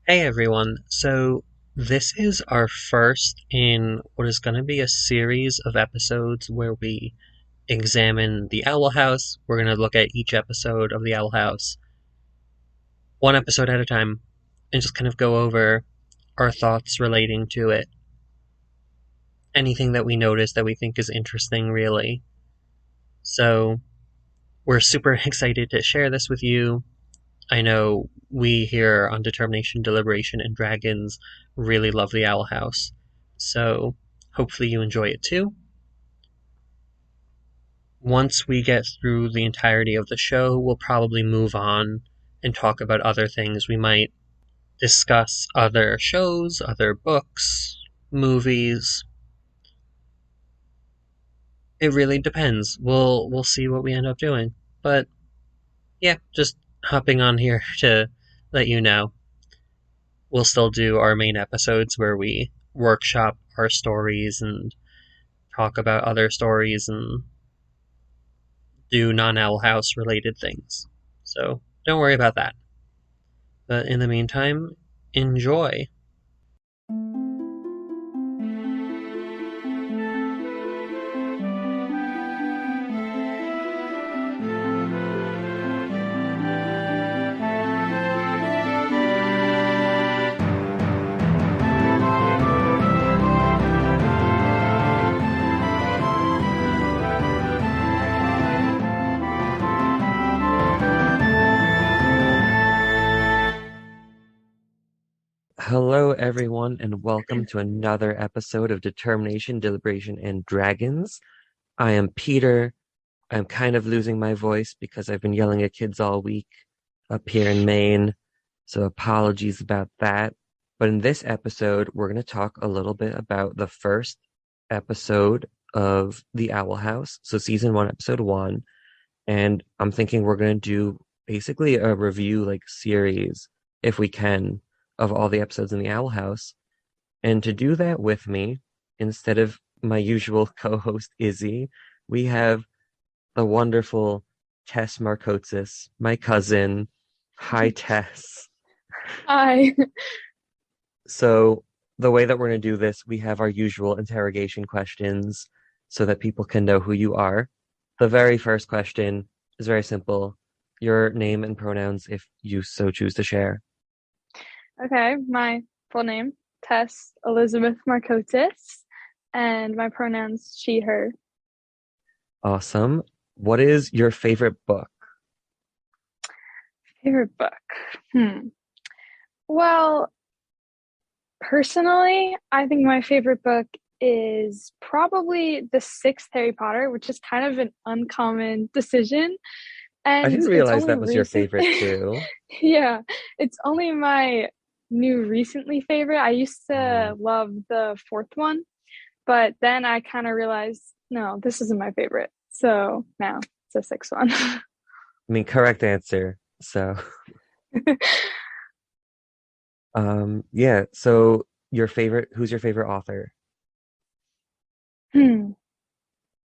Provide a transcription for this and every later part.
Hey everyone, so this is our first in what is going to be a series of episodes where we examine the Owl House. We're going to look at each episode of the Owl House, one episode at a time, and just kind of go over our thoughts relating to it. Anything that we notice that we think is interesting, really. So, we're super excited to share this with you. I know we here on Determination, Deliberation, and Dragons really love the Owl House, so hopefully you enjoy it too. Once we get through the entirety of the show, we'll probably move on and talk about other things. We might discuss other shows, other books, movies. It really depends. We'll see what we end up doing. But yeah, just hopping on here to let you know. We'll still do our main episodes where we workshop our stories and talk about other stories and do non-Owl House related things. So don't worry about that. But in the meantime, enjoy. Hello, everyone, and welcome to another episode of Determination, Deliberation, and Dragons. I am Peter. I'm kind of losing my voice because I've been yelling at kids all week up here in Maine, so apologies about that. But in this episode, we're going to talk a little bit about the first episode of The Owl House, so season 1, episode 1. And I'm thinking we're going to do basically a review series, if we can, of all the episodes in the Owl House. And to do that with me, instead of my usual co-host Izzy, we have the wonderful Tess Markotsis, my cousin. Hi, Tess. Hi. So the way that we're going to do this, we have our usual interrogation questions so that people can know who you are. The very first question is very simple. Your name and pronouns if you so choose to share. Okay, my full name, Tess Elizabeth Markotsis, and my pronouns she, her. Awesome. What is your favorite book? Favorite book? Well, personally, I think my favorite book is probably the sixth Harry Potter, which is kind of an uncommon decision. I And didn't it's realize only that was your recent. favorite too. Yeah, it's only my new recently favorite. I used Mm. to love the fourth one. But then I kind of realized, no, this isn't my favorite. So now it's the sixth one. I mean, correct answer. So, yeah. So who's your favorite author? Hmm.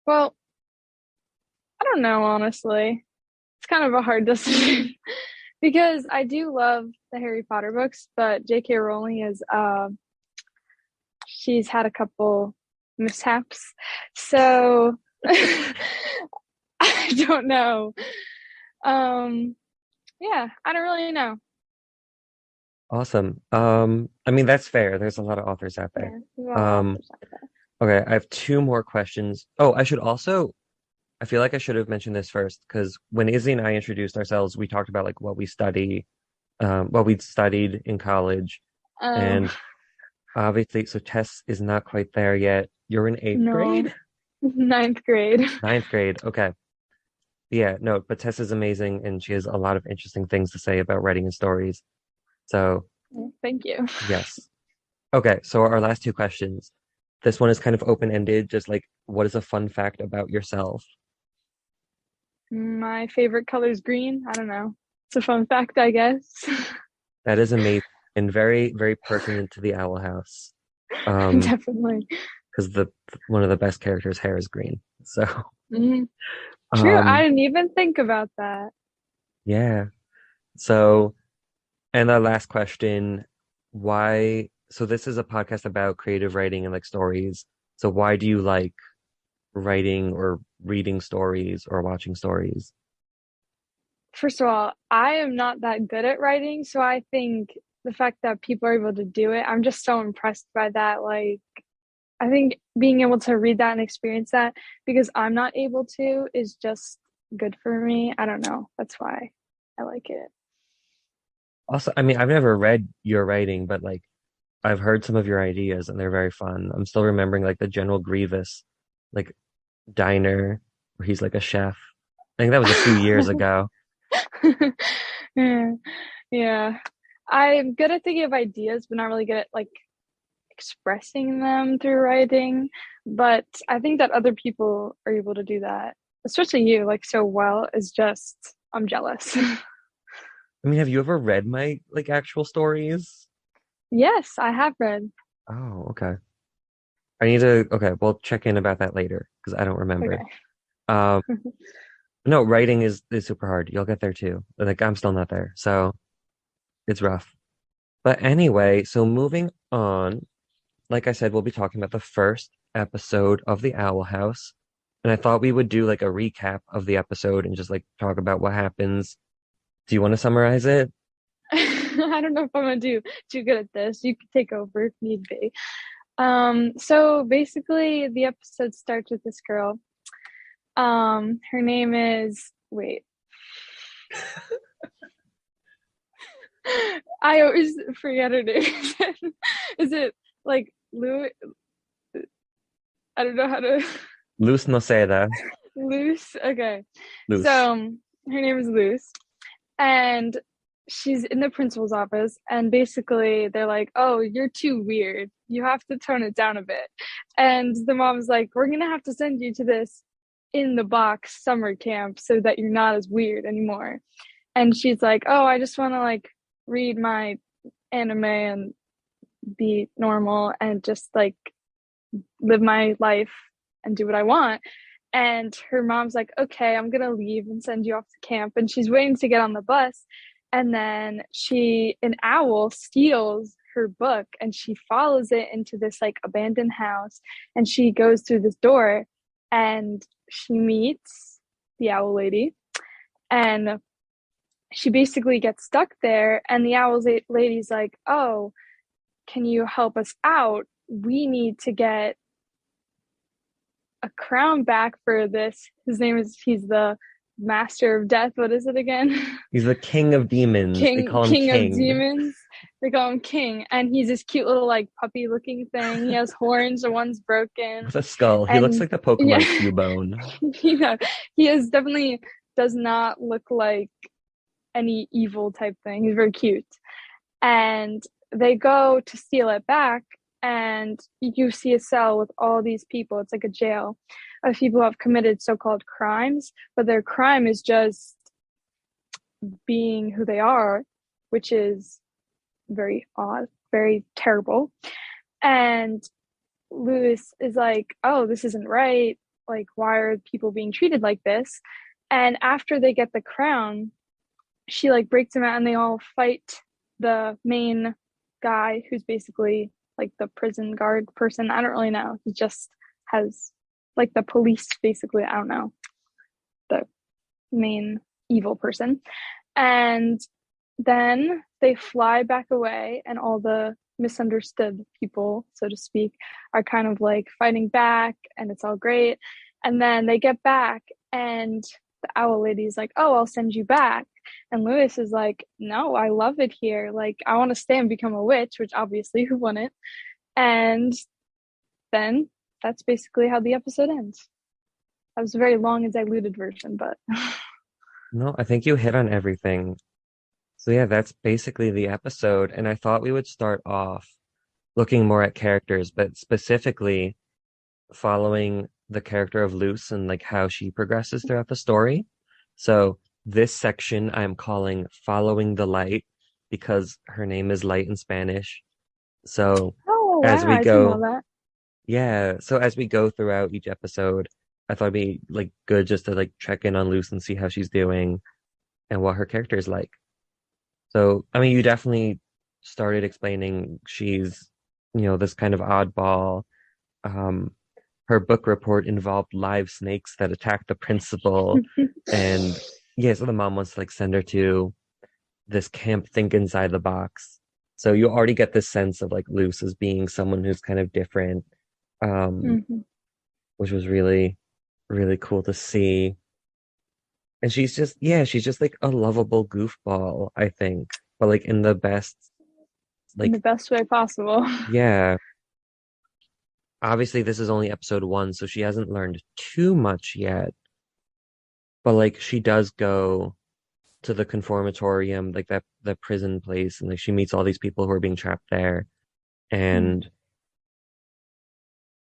Well, I don't know, honestly. It's kind of a hard decision because I do love the Harry Potter books, but J.K. Rowling is, she's had a couple mishaps. So I don't know. Um, yeah, I don't really know. Awesome. I mean, that's fair. There's a lot of authors out there. Yeah, there's a lot of Um, authors out there. okay, I have two more questions. Oh, I feel like I should have mentioned this first because when Izzy and I introduced ourselves, we talked about what we study, what we'd studied in college. Oh, And obviously, so Tess is not quite there yet. You're in eighth no. grade? Ninth grade. Ninth grade. Okay. Yeah, no, but Tess is amazing and she has a lot of interesting things to say about writing and stories. So, Thank you. yes. Okay, so our last two questions. This one is kind of open-ended, just what is a fun fact about yourself? My favorite color is green. I don't know. It's a fun fact, I guess. That is amazing and very, very pertinent to the Owl House. Um, Definitely. because the one of the best characters' hair is green. So, Mhm. True. I um, didn't even think about that. yeah. So, and the last question. why, so this is a podcast about creative writing and like stories. So why do you like writing or reading stories or watching stories? First of all, I am not that good at writing, so I think the fact that people are able to do it, I'm just so impressed by that. Like, I think being able to read that and experience that because I'm not able to is just good for me. I don't know. That's why I like it. Also, I mean, I've never read your writing, but like I've heard some of your ideas and they're very fun. I'm still remembering like the General Grievous, like diner where he's like a chef. I think that was a few years ago. Yeah. Yeah. I'm good at thinking of ideas, but not really good at like expressing them through writing. But I think that other people are able to do that, especially you, like so well, is just, I'm jealous. I mean, have you ever read my like actual stories? Yes, I have read. Oh, okay. I need to, okay, we'll check in about that later because I don't remember. Okay. Um, no, writing is super hard. You'll get there too. Like I'm still not there. So it's rough. But anyway, so moving on, like I said, we'll be talking about the first episode of The Owl House. And I thought we would do like a recap of the episode and just like talk about what happens. Do you want to summarize it? I don't know if I'm gonna do too good at this. You can take over if need be. So basically the episode starts with this girl. Her name is wait. I always forget her name. Is it like Lou? I don't know how to Luz no seda. Luce. Okay. Luz. So her name is Luce. And she's in the principal's office, and basically they're like, "Oh, you're too weird. You have to tone it down a bit." And the mom's like, "We're gonna have to send you to this in the box summer camp so that you're not as weird anymore." And she's like, "Oh, I just want to like read my anime and be normal and just like live my life and do what I want." And her mom's like, "Okay, I'm gonna leave and send you off to camp." And she's waiting to get on the bus. And then an owl steals her book and she follows it into this like abandoned house. And she goes through this door and she meets the owl lady. And she basically gets stuck there. And the owl lady's like, "Oh, can you help us out? We need to get a crown back for this." He's the master of death. What is it again? He's the king of demons. They call him King of King. demons. They call him King. And he's this cute little like puppy looking thing. He has horns, and one's broken. With a skull. He looks And like the yeah, Pokemon Cubone. you know, he is definitely does not look like any evil type thing. He's very cute. And they go to steal it back, and you see a cell with all these people. It's like a jail of people who have committed so-called crimes, but their crime is just being who they are, which is very odd, very terrible. And Lewis is like, "Oh, this isn't right. Like, why are people being treated like this?" And after they get the crown, she like breaks them out and they all fight the main guy who's basically like the prison guard person. I don't really know. He just has like the police basically. I don't know. The main evil person. And then they fly back away, and all the misunderstood people, so to speak, are kind of like fighting back, and it's all great. And then they get back, and the owl lady's like, "Oh, I'll send you back." And Lewis is like, "No, I love it here. Like, I want to stay and become a witch," which obviously, who wouldn't? And then that's basically how the episode ends. That was a very long and diluted version, but No, I think you hit on everything. So yeah, that's basically the episode. And I thought we would start off looking more at characters, but specifically following the character of Luce and like how she progresses throughout the story. So this section I'm calling Following the Light because her name is Light in Spanish. So oh as wow, we I didn't know go, that. yeah, so as we go throughout each episode, I thought it'd be like good just to like check in on Luce and see how she's doing and what her character is like. So, I mean, you definitely started explaining she's, this kind of oddball. Um, her book report involved live snakes that attacked the principal. And yeah, so the mom wants to like send her to this camp Think Inside the Box. So you already get this sense of like Luce as being someone who's kind of different, um, Mhm. which was really, really cool to see. And she's just like a lovable goofball, I think. But like in the best, In the like, best way possible. yeah, obviously this is only episode one, so she hasn't learned too much yet. But like she does go to the conformatorium, like that the prison place, and like she meets all these people who are being trapped there, Mm. and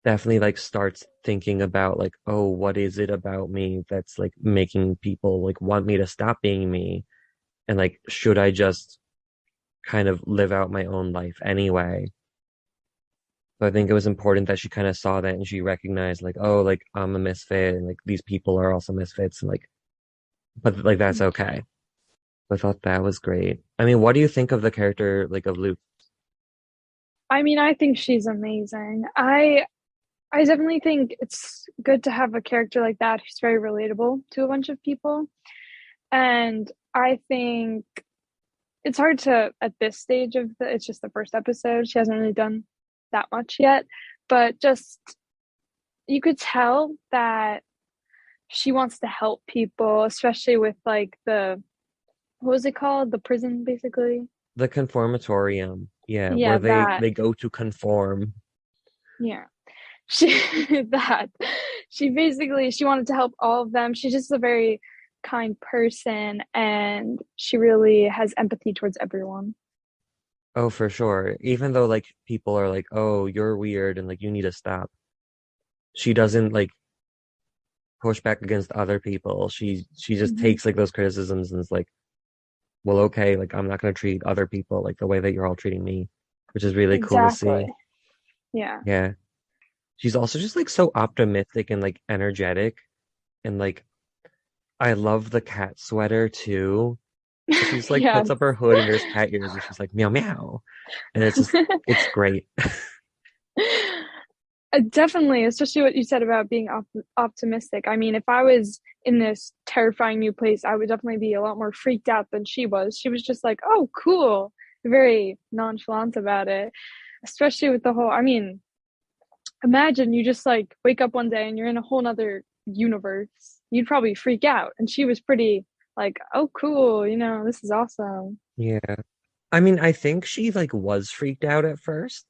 definitely like starts thinking about like, oh, what is it about me that's like making people like want me to stop being me? And like, should I just kind of live out my own life anyway? So I think it was important that she kind of saw that and she recognized like, oh, like I'm a misfit and like these people are also misfits and like, but like that's okay. I thought that was great. I mean, what do you think of the character like of Luke? I mean, I think she's amazing. I definitely think it's good to have a character like that who's very relatable to a bunch of people. And I think it's hard to at this stage of it's just the first episode. She hasn't really done that much yet, but just you could tell that she wants to help people, especially with like the what was it called? The prison basically. The conformatorium, yeah, where Yeah, that. they go to conform. Yeah. She that she wanted to help all of them. She's just a very kind person and she really has empathy towards everyone. Oh, for sure. Even though like people are like, "Oh, you're weird," and like you need to stop. She doesn't like push back against other people. She just Hmm. takes like those criticisms and is like, "Well, okay, like I'm not gonna treat other people like the way that you're all treating me," which is really cool to Exactly. see. Yeah. Yeah. She's also just like so optimistic and like energetic and like I love the cat sweater too. She just like puts Yes. up her hood and there's cat ears and she's like meow meow. And it's just it's great. Definitely, especially what you said about being optimistic. I mean, if I was in this terrifying new place, I would definitely be a lot more freaked out than she was. She was just like, "Oh, cool," very nonchalant about it. Especially with the whole, I mean, imagine you just like wake up one day and you're in a whole nother universe. You'd probably freak out. And she was pretty like, "Oh, cool, this is awesome." Yeah. I mean, I think she like was freaked out at first,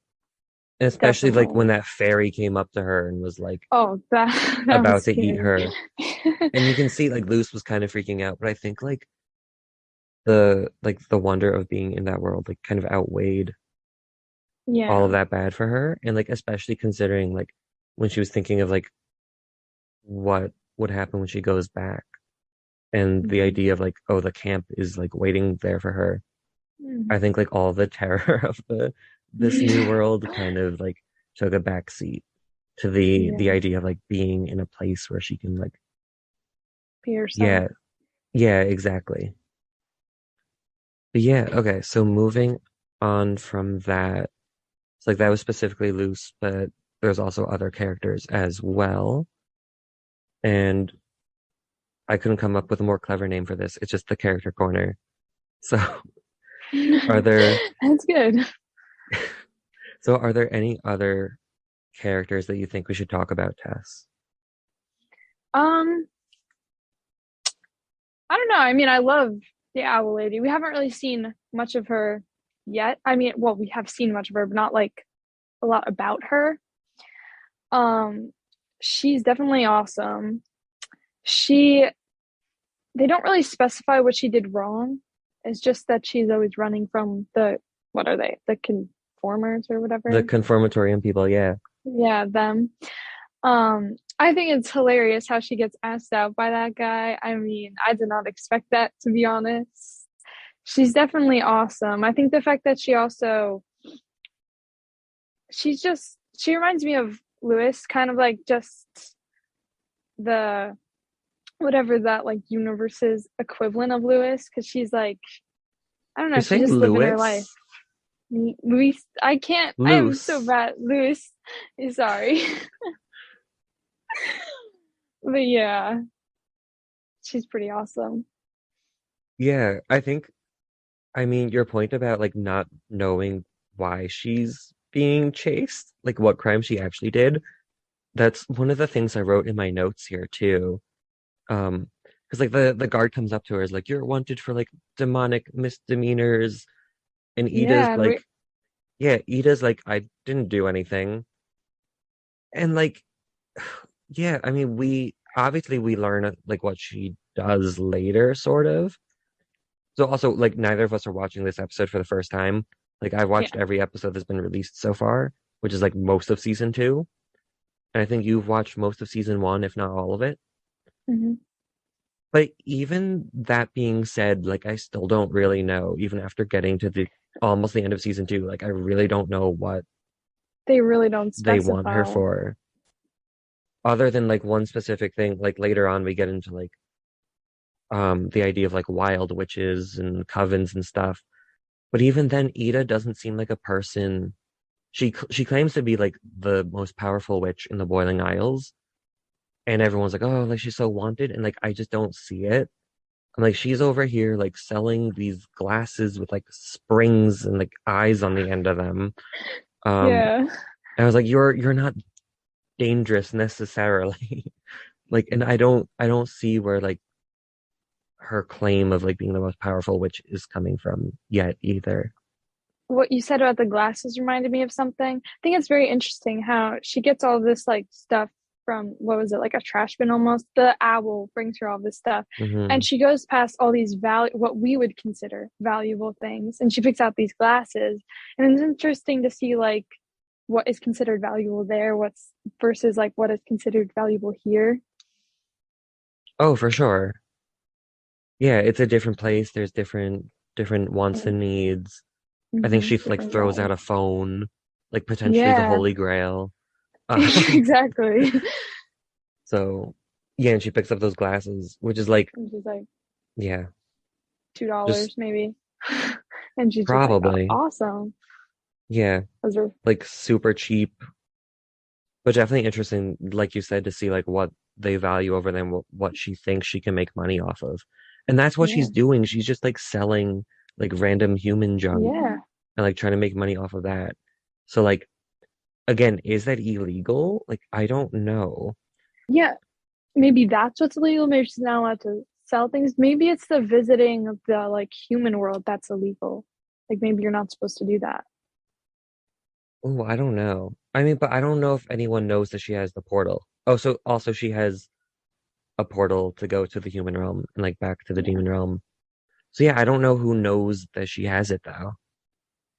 and especially like when Definitely. that fairy came up to her and was like Oh, that that was about to eat scary. her. And you can see like Luce was kind of freaking out, but I think like the wonder of being in that world like kind of outweighed all of Yeah. that bad for her. And like especially considering like when she was thinking of like what would happen when she goes back and the Mhm. idea of like, oh, the camp is like waiting there for her. I Mhm. think like all the terror of the this new world kind of like took a back seat to the Yeah. idea of like being in a place where she can like Be yourself. yeah, yeah, exactly. But yeah, okay, so moving on from that, it's like that was specifically loose, but there's also other characters as well. And I couldn't come up with a more clever name for this. It's just the character corner. So are there That's good. are there any other characters that you think we should talk about, Tess? Um, I don't know. I mean, I love the Owl Lady. We haven't really seen much of her yet. I mean, well, we have seen much of her, but not like a lot about her. Um, she's definitely awesome. She They don't really specify what she did wrong. It's just that she's always running from the what are they? The conformers or The whatever. conformatorium people, yeah. Yeah, them. I think it's hilarious how she gets asked out by that guy. I mean, I did not expect that to be honest. She's definitely awesome. I think the fact that she reminds me of Lewis, kind of like just the whatever that like universe's equivalent of Lewis, because she's like, I don't know, You're she's saying just living her life. Lewis? Luis, I can't. I am so Loose. bad. Luis, sorry, but yeah, she's pretty awesome. Yeah, I mean, your point about like not knowing why she's being chased, like what crime she actually did, that's one of the things I wrote in my notes here too. Because like the guard comes up to her is like, you're wanted for like demonic misdemeanors, and Ida's Yeah, and like, yeah, Ida's like, I didn't do anything. And like, yeah, I mean, we obviously we learn like what she does later, sort of. So also, like, neither of us are watching this episode for the first time. Like, I've watched yeah, every episode that's been released so far, which is like most of season two. And I think you've watched most of season one, if not all of it. hmm But even that being said, like, I still don't really know, even after getting to the almost the end of season two, like, I really don't know what they really don't they want her specify. for, other than like one specific thing. Like, later on, we get into like, the idea of like wild witches and covens and stuff. But even then, Ida doesn't seem like a person. She claims to be like the most powerful witch in the Boiling Isles, and everyone's like, "Oh, like she's so wanted," and like I just don't see it. I'm like, she's over here like selling these glasses with like springs and like eyes on the end of them. Um, Yeah. and I was like, you're not dangerous necessarily. Like, and I don't see where like her claim of like being the most powerful witch is coming from yet either. What you said about the glasses reminded me of something. I think it's very interesting how she gets all this like stuff from what was it, like a trash bin almost. The owl brings her all this stuff. And Hmm. she goes past all these what we would consider valuable things, and she picks out these glasses. And it's interesting to see like what is considered valuable there, what's versus like what is considered valuable here. Oh, for sure. Yeah, it's a different place. There's different wants and needs. I think she like Different throws out values. a phone, like potentially the Yeah, Holy Grail. Um, exactly. so yeah, and she picks up those glasses, which is like, And she's like, yeah, just $2 maybe. And she's just like, oh, probably, awesome. yeah, Those are, like super cheap, but definitely interesting, like you said, to see like what they value over them, what she thinks she can make money off of. And that's what yeah, she's doing. She's just like selling like random human junk yeah, and like trying to make money off of that. So like again, is that illegal? Like I don't know. yeah. Maybe that's what's illegal. Maybe she's not allowed to sell things. Maybe it's the visiting of the like human world that's illegal. Like maybe you're not supposed to do that. Oh, I don't know. I mean, but I don't know if anyone knows that she has the portal. Oh, so also she has a portal to go to the human realm and like back to the Yeah, demon realm. So yeah, I don't know who knows that she has it though.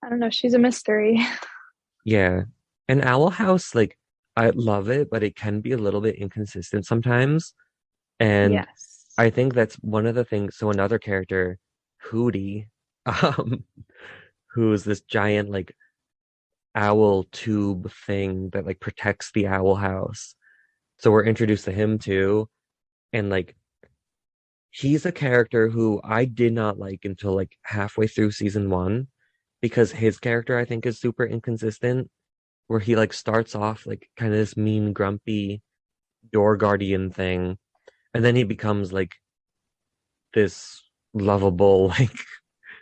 I don't know. She's a mystery. Yeah. And Owl House, like, I love it, but it can be a little bit inconsistent sometimes. And Yes. I think that's one of the things. So another character, Hootie, um, who's this giant like owl tube thing that like protects the owl house. So we're introduced to him too. And like he's a character who I did not like until like halfway through season one because his character I think is super inconsistent, where he like starts off like kind of this mean, grumpy door guardian thing, and then he becomes like this lovable, like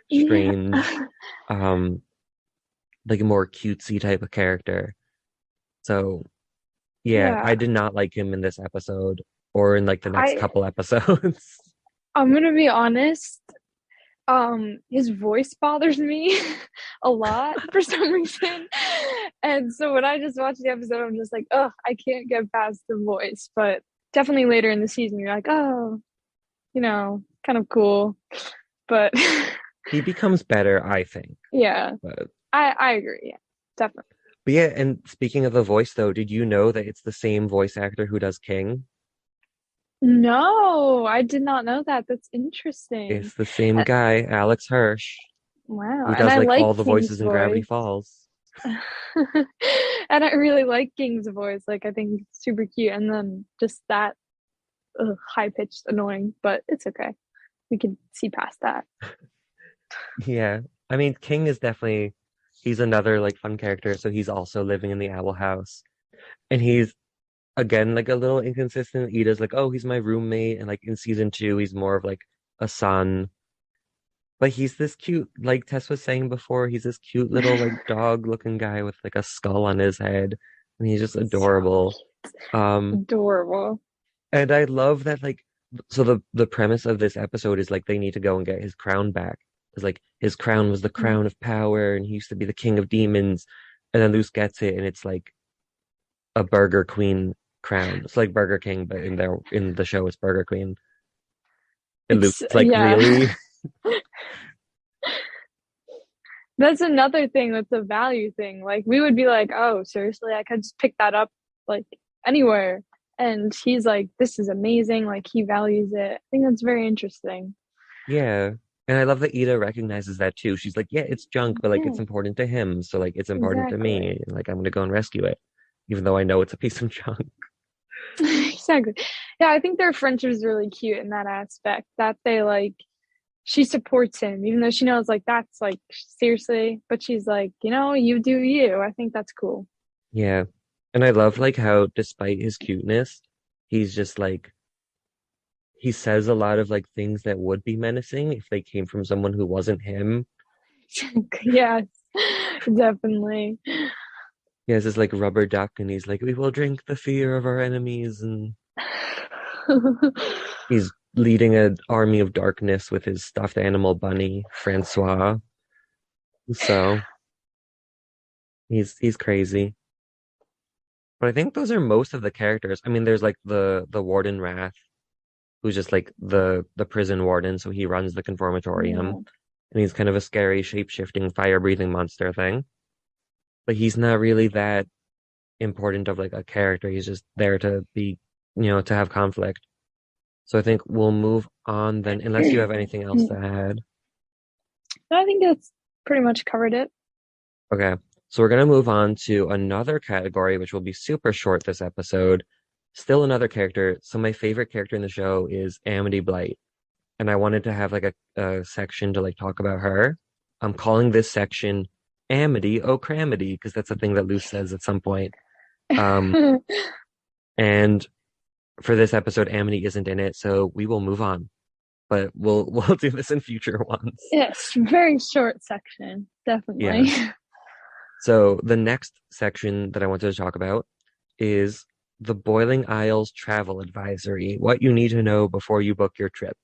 Yeah. strange, um, like a more cutesy type of character. So yeah, Yeah. I did not like him in this episode or in like the next I couple episodes. I'm gonna be honest. His voice bothers me a lot for some reason. And so when I just watch the episode, I'm just like, oh, I can't get past the voice. But definitely later in the season, you're like, oh, kind of cool. But He becomes better, I think. yeah, But I agree. Yeah, definitely. yeah, and speaking of the voice though, did you know that it's the same voice actor who does King? No, I did not know that. That's interesting. It's the same Uh, guy, Alex Hirsch, Wow. who And does I like like all the King's voices in Gravity voice. Falls. And I really like King's voice. Like, I think it's super cute. And then just that high pitched annoying, but it's okay. We can see past that. Yeah. I mean, King is definitely. He's another like fun character. So he's also living in the owl house. And he's again like a little inconsistent. Ida's like, oh, he's my roommate. And like in season two, he's more of like a son. But he's this cute, like Tess was saying before, he's this cute little like dog looking guy with like a skull on his head. And he's just So adorable. Um, adorable. and I love that like so the premise of this episode is like they need to go and get his crown back. Because like his crown was the crown of power and he used to be the king of demons. And then Luce gets it and it's like a Burger Queen crown. It's like Burger King, but in the show it's Burger Queen. And It's Luke's like, yeah. really? That's another thing that's a value thing. Like we would be like, oh, seriously, I could just pick that up like anywhere. And he's like, this is amazing. Like he values it. I think that's very interesting. Yeah. And I love that Ida recognizes that too. She's like, yeah, it's junk, but like it's Yeah, important to him. So like it's important to me. exactly. And, like I'm gonna go and rescue it. Even though I know it's a piece of junk. Exactly. Yeah, I think their friendship is really cute in that aspect that they like she supports him even though she knows like that's like seriously, but she's like, you do you. I think that's cool. Yeah. And I love like how despite his cuteness, he's just like he says a lot of like things that would be menacing if they came from someone who wasn't him. Yes, definitely. He has this like rubber duck and he's like, we will drink the fear of our enemies and he's leading an army of darkness with his stuffed animal bunny, Francois. So he's crazy. But I think those are most of the characters. I mean, there's like the Warden Wrath, who's just like the prison warden, so he runs the conformatorium, Yeah. and he's kind of a scary, shape-shifting, fire-breathing monster thing. But he's not really that important of like a character. He's just there to be, to have conflict. So I think we'll move on then, unless you have anything else to add. I think that's pretty much covered it. Okay. So we're going to move on to another category, which will be super short this episode. Still another character. So my favorite character in the show is Amity Blight. And I wanted to have like a section to like talk about her. I'm calling this section Amity O'Cramity because that's a thing that Luce says at some point. Um, and for this episode, Amity isn't in it, so we will move on. But we'll do this in future ones. Yes, very short section, definitely. Yeah. So the next section that I wanted to talk about is the Boiling Isles Travel Advisory, what you need to know before you book your trip.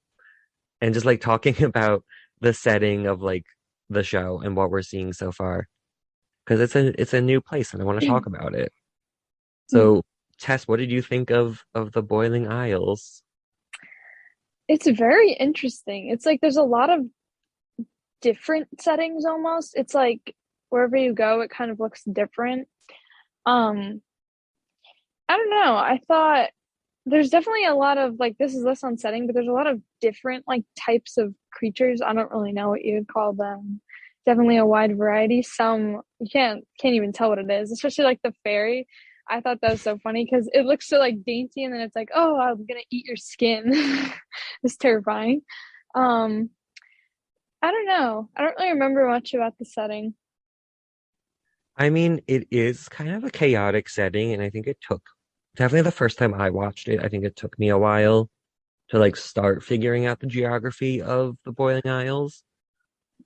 And just like talking about the setting of like the show and what we're seeing so far. Because it's a new place and I want to talk about it. So Tess, what did you think of the Boiling Isles? It's very interesting. It's like there's a lot of different settings almost. It's like wherever you go, it kind of looks different. Um, I don't know. I thought there's definitely a lot of like this is less on setting, but there's a lot of different like types of creatures. I don't really know what you would call them. Definitely a wide variety. Some you can't even tell what it is, especially like the fairy. I thought that was so funny because it looks so like dainty, and then it's like, oh, I'm gonna eat your skin. It's terrifying. Um, I don't know. I don't really remember much about the setting. I mean, it is kind of a chaotic setting, and I think it took definitely the first time I watched it, I think it took me a while to like start figuring out the geography of the Boiling Isles.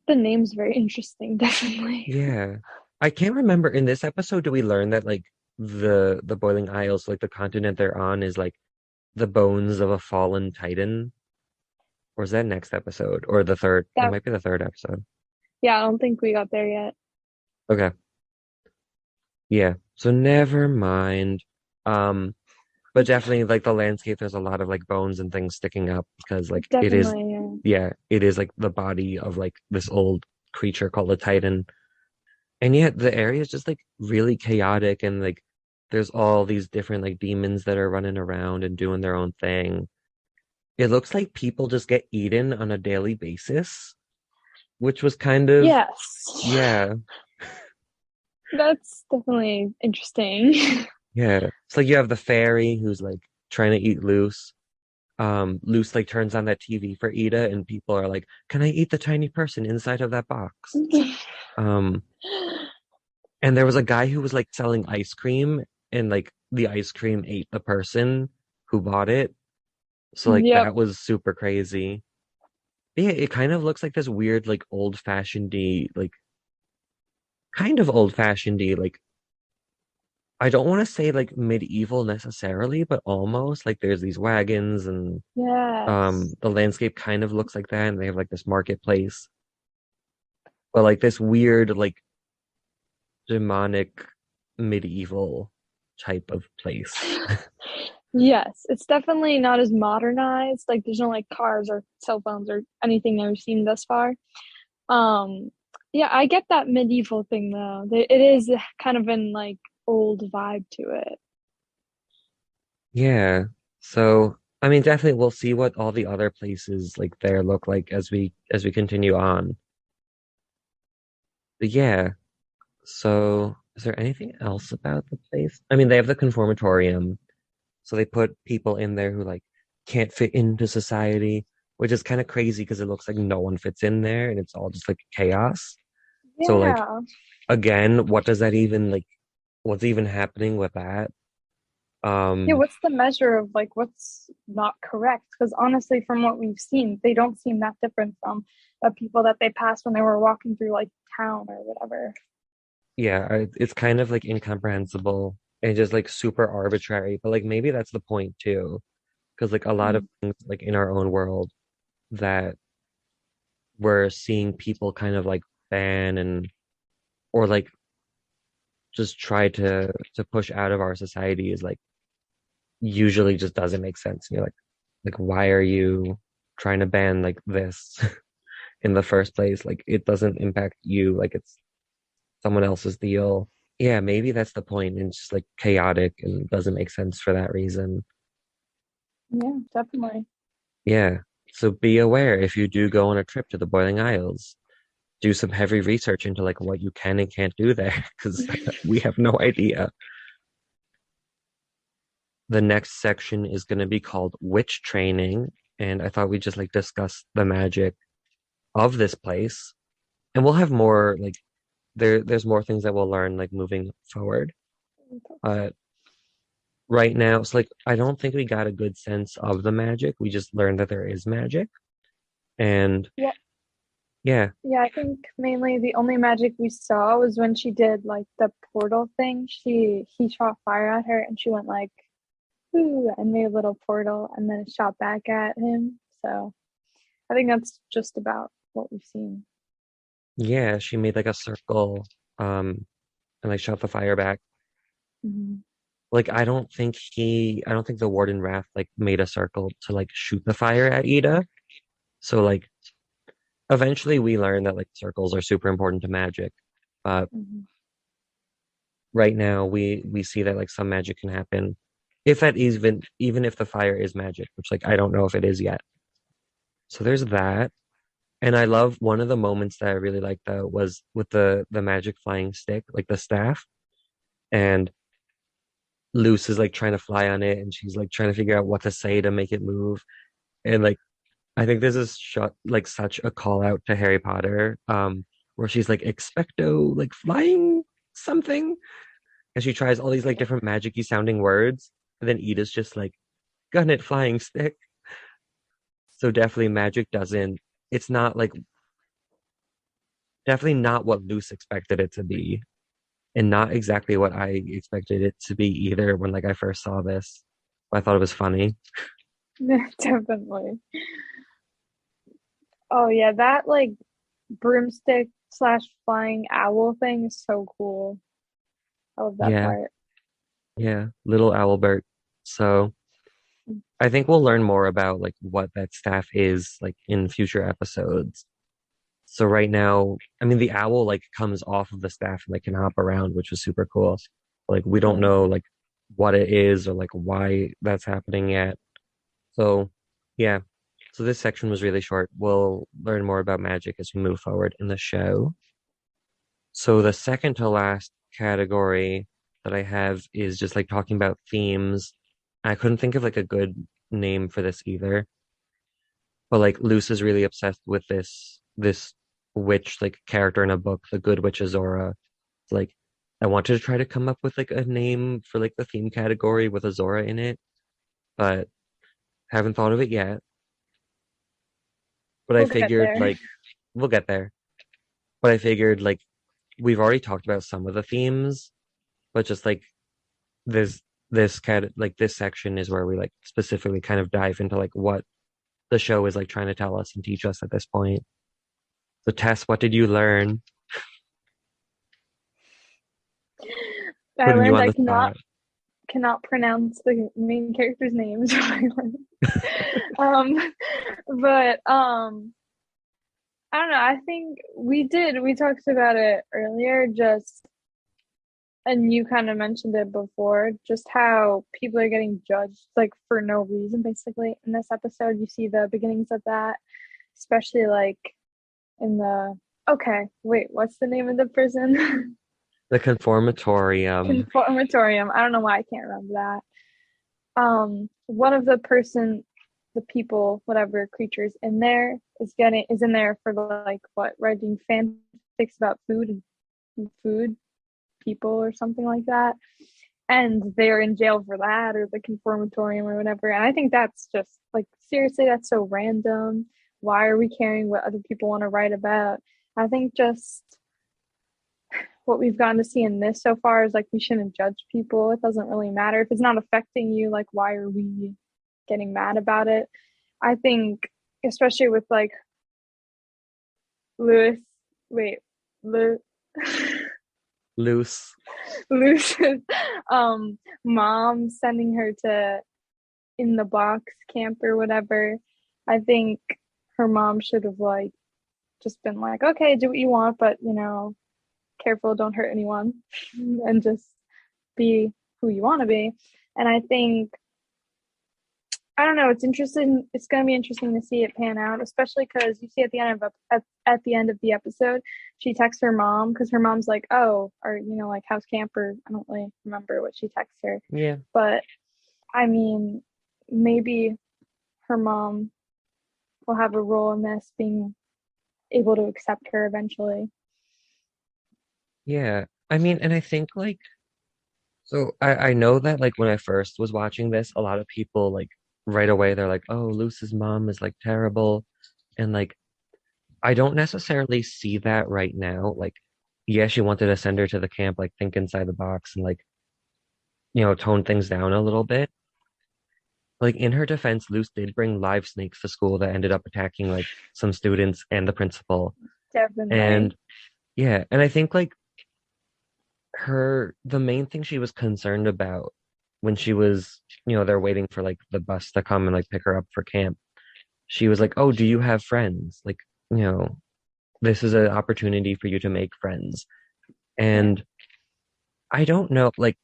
The name's very interesting, definitely. Yeah. I can't remember in this episode, do we learn that like the Boiling Isles, like the continent they're on, is like the bones of a fallen titan? Or is that next episode? Or the third? It That might be the third episode. yeah, I don't think we got there yet. Okay. Yeah. So never mind. Um, but definitely like the landscape, there's a lot of like bones and things sticking up because like it is, Definitely, yeah. yeah, it is like the body of like this old creature called a titan. And yet the area is just like really chaotic and like there's all these different like demons that are running around and doing their own thing. It looks like people just get eaten on a daily basis, which was kind of, Yes. yeah, That's definitely interesting. yeah. It's like you have the fairy who's like trying to eat loose. Luce like turns on that TV for Ida, and people are like, "Can I eat the tiny person inside of that box?" Um, and there was a guy who was like selling ice cream, and like the ice cream ate the person who bought it. So like Yep. that was super crazy. Yeah, it kind of looks like this weird, like like kind of old-fashioned-y, like I don't want to say like medieval necessarily, but almost like there's these wagons and Yes. the landscape kind of looks like that, and they have like this marketplace, but like this weird, like demonic medieval type of place. Yes, it's definitely not as modernized. Like there's no like cars or cell phones or anything that we've seen thus far. Um, yeah, I get that medieval thing though. It is kind of an like old vibe to it. Yeah. So, I mean, definitely we'll see what all the other places like there look like as we continue on. But yeah. So, is there anything else about the place? I mean, they have the conformatorium, so they put people in there who like can't fit into society, which is kind of crazy because it looks like no one fits in there and it's all just like chaos. So like Yeah. again, what does that even like what's even happening with that? Yeah, Um what's the measure of like what's not correct? Because honestly, from what we've seen, they don't seem that different from the people that they passed when they were walking through like town or whatever. yeah, it's kind of like incomprehensible and just like super arbitrary, but like maybe that's the point too, because like a lot of Mm. things like in our own world that we're seeing people kind of like ban and or like just try to push out of our society is like usually just doesn't make sense. And you're like why are you trying to ban like this in the first place? Like it doesn't impact you, like it's someone else's deal. Yeah, maybe that's the point. It's just like chaotic and doesn't make sense for that reason. Yeah, definitely. Yeah. So be aware if you do go on a trip to the Boiling Isles, do some heavy research into like what you can and can't do there because we have no idea. The next section is going to be called Witch Training, and I thought we'd just like discuss the magic of this place. And we'll have more like there's more things that we'll learn like moving forward. Uh right now, it's like I don't think we got a good sense of the magic. We just learned that there is magic. And Yeah, yeah, yeah, I think mainly the only magic we saw was when she did like the portal thing. He shot fire at her and she went like ooh and made a little portal and then it shot back at him. So I think that's just about what we've seen. yeah, she made like a circle um and like shot the fire back. Mhm. Like I don't think the Warden Wrath like made a circle to like shoot the fire at Ida. So like eventually we learn that like circles are super important to magic. But Mhm. right now we see that like some magic can happen if that even if the fire is magic, which like I don't know if it is yet. So there's that. And I love one of the moments that I really liked though was with the magic flying stick, like the staff, and Luce is like trying to fly on it and she's like trying to figure out what to say to make it move. And like I think this is shot like such a call out to Harry Potter, where she's like expecto like flying something. And she tries all these like different magic-y sounding words, and then Ida's just like gun it flying stick. So definitely magic doesn't it's not like definitely not what Luce expected it to be, and not exactly what I expected it to be either when like I first saw this. I thought it was funny. Yeah, definitely. Oh yeah, that like broomstick slash flying owl thing is so cool. I love that Yeah, part. yeah, little Owlbert. So I think we'll learn more about like what that staff is like in future episodes. So right now, I mean, the owl like comes off of the staff and like can hop around, which is super cool. Like we don't Yeah. know like what it is or like why that's happening yet. So yeah. So this section was really short. We'll learn more about magic as we move forward in the show. So the second to last category that I have is just like talking about themes. I couldn't think of like a good name for this either. But like Luce is really obsessed with this witch like character in a book, the Good Witch Azora. Like I wanted to try to come up with like a name for like the theme category with Azora in it, but haven't thought of it yet. But I We'll get figured there. like we'll get there. But I figured like we've already talked about some of the themes, but just like this like this section is where we like specifically kind of dive into like what the show is like trying to tell us and teach us at this point. So Tess, what did you learn? I Putting you learned on I the cannot spot. cannot pronounce the main character's names. um, but I don't know. I think we talked about it earlier, just and you kind of mentioned it before, just how people are getting judged like for no reason, basically. In this episode, you see the beginnings of that, especially like in the okay, wait, what's the name of the prison? The conformatorium. Conformatorium. I don't know why I can't remember that. One of the people, whatever creatures in there is in there for like what, writing fanfics about food people or something like that, and they're in jail for that, or the conformatorium or whatever. And I think that's just like, seriously, that's so random. Why are we caring what other people want to write about? I think just what we've gotten to see in this so far is like, we shouldn't judge people. It doesn't really matter if it's not affecting you. Like, why are we getting mad about it? I think, especially with like Lewis, wait, Lew, Loose. Lewis's mom sending her to in the box camp or whatever. I think her mom should have like just been like, okay, do what you want, but careful, don't hurt anyone, and just be who you want to be. And I think, I don't know, it's interesting. It's going to be interesting to see it pan out, especially because you see at the end of at the end of the episode, she texts her mom because her mom's like, "Oh, or like house camper." I don't really remember what she texts her, Yeah. but I mean, maybe her mom will have a role in this, being able to accept her eventually. Yeah. I mean, and I think like so I know that like when I first was watching this, a lot of people like right away they're like, "Oh, Luce's mom is like terrible." And like I don't necessarily see that right now. Like, yes, you wanted to send her to the camp, like think inside the box and like, tone things down a little bit. Like in her defense, Luce did bring live snakes to school that ended up attacking like some students and the principal. Definitely. And yeah, and I think like the main thing she was concerned about when she was, they're waiting for like the bus to come and like pick her up for camp. She was like, "Oh, do you have friends? Like, you know, this is an opportunity for you to make friends." Yeah. And I don't know, like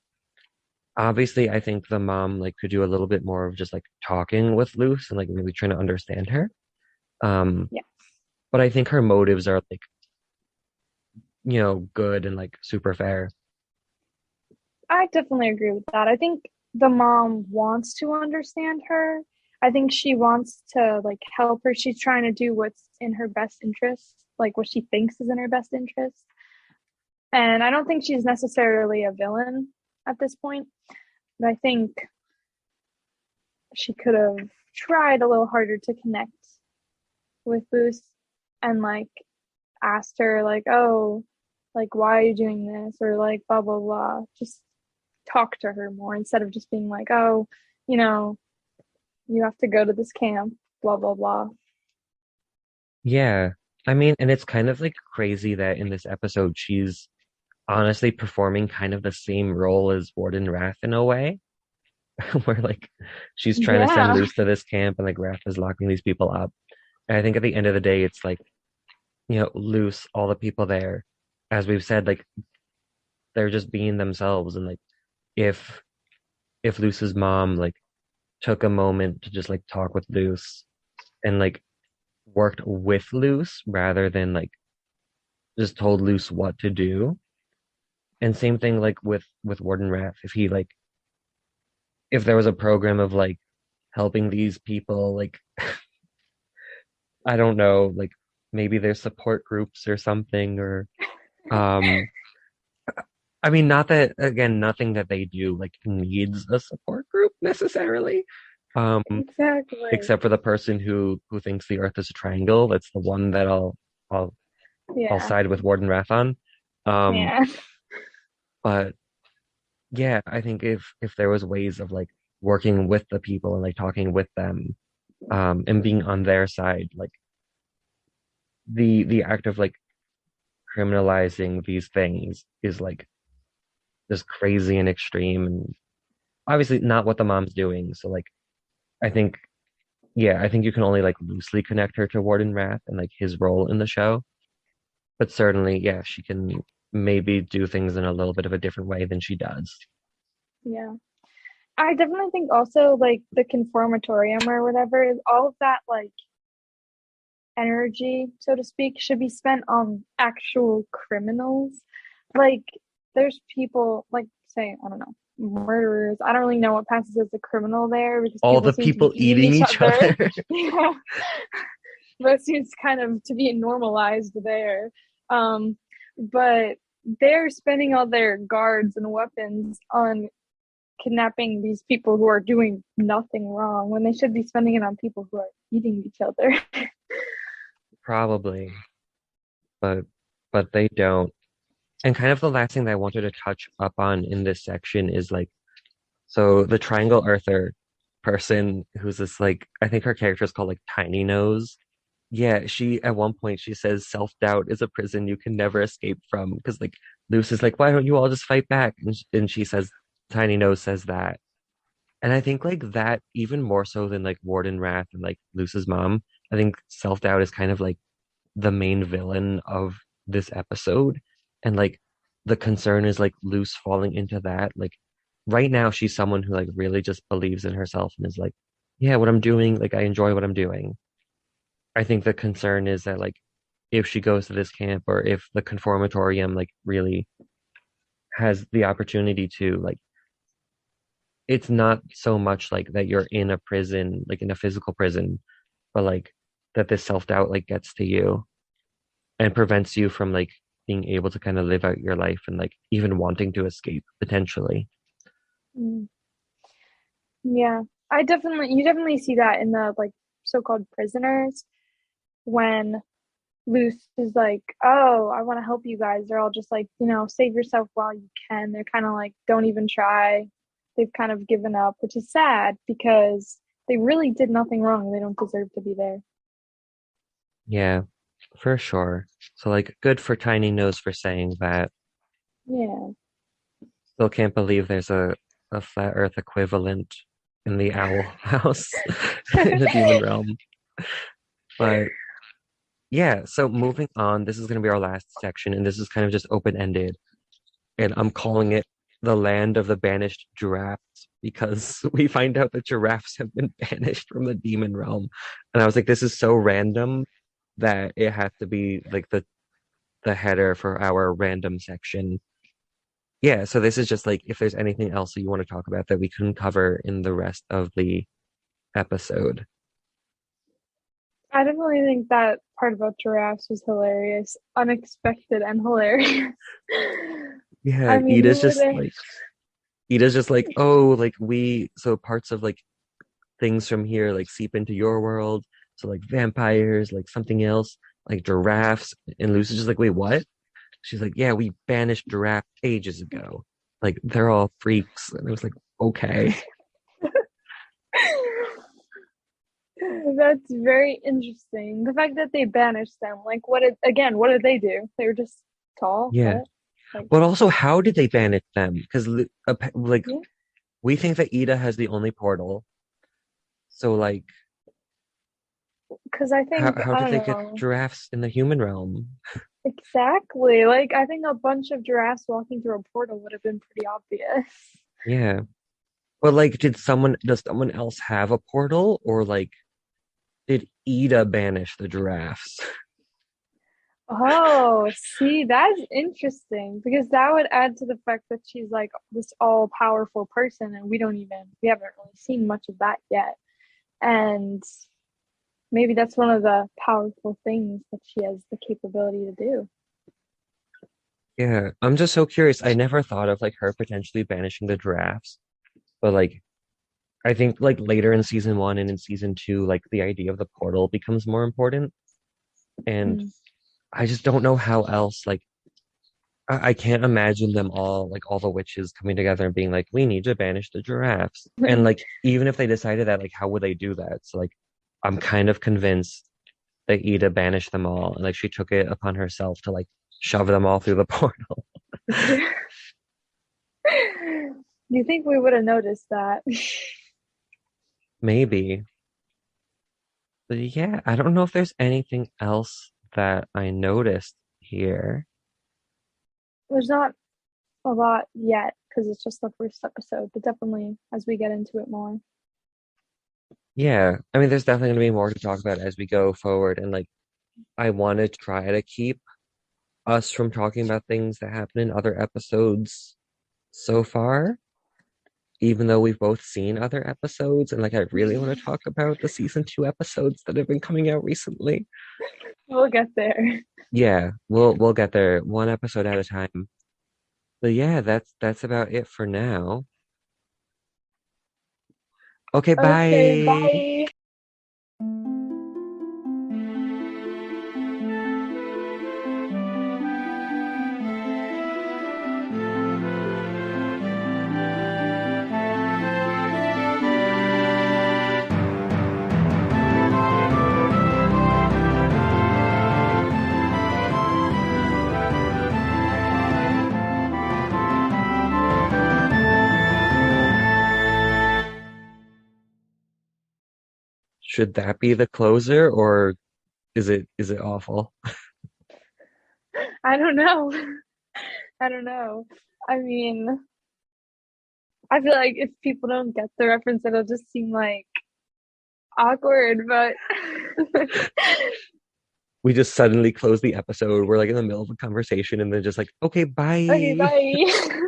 obviously I think the mom like could do a little bit more of just like talking with Luce and like really trying to understand her. Um, Yeah. but I think her motives are like, good and like super fair. I definitely agree with that. I think the mom wants to understand her. I think she wants to like help her. She's trying to do what's in her best interest, like what she thinks is in her best interest. And I don't think she's necessarily a villain at this point, but I think she could have tried a little harder to connect with Luce and like asked her like, "Oh, like why are you doing this?" or like blah blah blah. Just talk to her more instead of just being like, "Oh, you know, you have to go to this camp, blah blah blah." Yeah. I mean, and it's kind of like crazy that in this episode she's honestly performing kind of the same role as Warden Wrath in a way, where like she's trying to send Yeah. Luce to this camp and like Wrath is locking these people up. And I think at the end of the day, it's like, Luce, all the people there, as we've said, like they're just being themselves. And like if Luce's mom like took a moment to just like talk with Luce and like worked with Luce rather than like just told Luce what to do. And same thing like with Warden Wrath, if he like if there was a program of like helping these people. Like, I don't know, like maybe there's support groups or something, or um, I mean, not that again, nothing that they do like needs a support group necessarily. Um, Exactly. except for the person who thinks the Earth is a triangle. That's the one that I'll I'll Yeah. side with Warden Wrath on. Um, Yeah. but yeah, I think if there was ways of like working with the people and like talking with them, and being on their side, like the act of like criminalizing these things is like just crazy and extreme and obviously not what the mom's doing. So like I think yeah, I think you can only like loosely connect her to Warden Wrath and like his role in the show. But certainly, yeah, she can maybe do things in a little bit of a different way than she does. Yeah. I definitely think also like the conformatorium or whatever is all of that like energy, so to speak, should be spent on actual criminals. Like there's people like say, I don't know, murderers. I don't really know what passes as a criminal there because All people the seem to be people eating eating each each other. other. Yeah. But it seems kind of to be normalized there. But they're spending all their guards and weapons on kidnapping these people who are doing nothing wrong when they should be spending it on people who are eating each other. Probably, but they don't. And kind of the last thing that I wanted to touch up on in this section is like so the Triangle Earther person who's this like I think her character is called like Tiny Nose. Yeah, she at one point she says self-doubt is a prison you can never escape from because like Luce is like, why don't you all just fight back? And she says Tiny Nose says that. And I think like that even more so than like Warden Wrath and like Luce's mom, I think self-doubt is kind of like the main villain of this episode. And like the concern is like Luce falling into that. Like right now she's someone who like really just believes in herself and is like, yeah, what I'm doing, like I enjoy what I'm doing. I think the concern is that like if she goes to this camp or if the conformatorium like really has the opportunity to like it's not so much like that you're in a prison, like in a physical prison, but like that this self-doubt like gets to you and prevents you from like being able to kind of live out your life and like even wanting to escape potentially. Mm. Yeah, you definitely see that in the like so-called prisoners when Luce is like, "Oh, I want to help you guys." They're all just like, save yourself while you can. They're kind of like, "Don't even try." They've kind of given up, which is sad because they really did nothing wrong. They don't deserve to be there. Yeah, for sure. So like good for Tiny Nose for saying that. Yeah. Still can't believe there's a flat earth equivalent in the owl house in the demon realm. But yeah, so moving on, this is going to be our last section, and this is kind of just open-ended. And I'm calling it the land of the banished giraffes because we find out that giraffes have been banished from the demon realm. And I was like, this is so random that it has to be like the header for our random section. Yeah, so this is just like if there's anything else that you want to talk about that we couldn't cover in the rest of the episode. I definitely think that part about giraffes was hilarious, unexpected and hilarious. Yeah, I mean, who were they? Ida's just like, oh, like we so parts of like things from here like seep into your world. So like vampires, like something else, like giraffes. And Lucy's just like, wait, what? She's like, yeah, we banished giraffe ages ago. Like they're all freaks. And it was like, okay. That's very interesting. The fact that they banished them, like, what did they do? They were just tall. Yeah. What? Like, But also, how did they banish them? Because like yeah, we think that Ida has the only portal. So like, because I think, how I did don't they get know giraffes in the human realm? exactly. Like, I think a bunch of giraffes walking through a portal would have been pretty obvious. Yeah. But like, does someone else have a portal, or like, did Ida banish the giraffes? Oh, see, that's interesting because that would add to the fact that she's like this all-powerful person, and we haven't really seen much of that yet. And maybe that's one of the powerful things that she has the capability to do. Yeah, I'm just so curious. I never thought of like her potentially banishing the giraffes, but like I think like later in season one and in season two, like the idea of the portal becomes more important. And Mm. I just don't know how else. Like I can't imagine them all, like all the witches coming together and being like, we need to banish the giraffes. And like even if they decided that, like how would they do that? So like I'm kind of convinced that Ida banished them all and like she took it upon herself to like shove them all through the portal. You think we would have noticed that? Maybe. But yeah, I don't know if there's anything else that I noticed here. There's not a lot yet because it's just the first episode, but definitely as we get into it more. Yeah, I mean, there's definitely going to be more to talk about as we go forward. And like, I want to try to keep us from talking about things that happen in other episodes so far, even though we've both seen other episodes. And like, I really want to talk about the season two episodes that have been coming out recently. We'll get there. Yeah, we'll get there one episode at a time. But yeah, that's about it for now. Okay, Okay, bye. bye. Should that be the closer or is it awful? I don't know. I don't know. I mean, I feel like if people don't get the reference, it'll just seem like awkward, but We just suddenly close the episode. We're like in the middle of a conversation and then just like, okay, okay, bye. bye.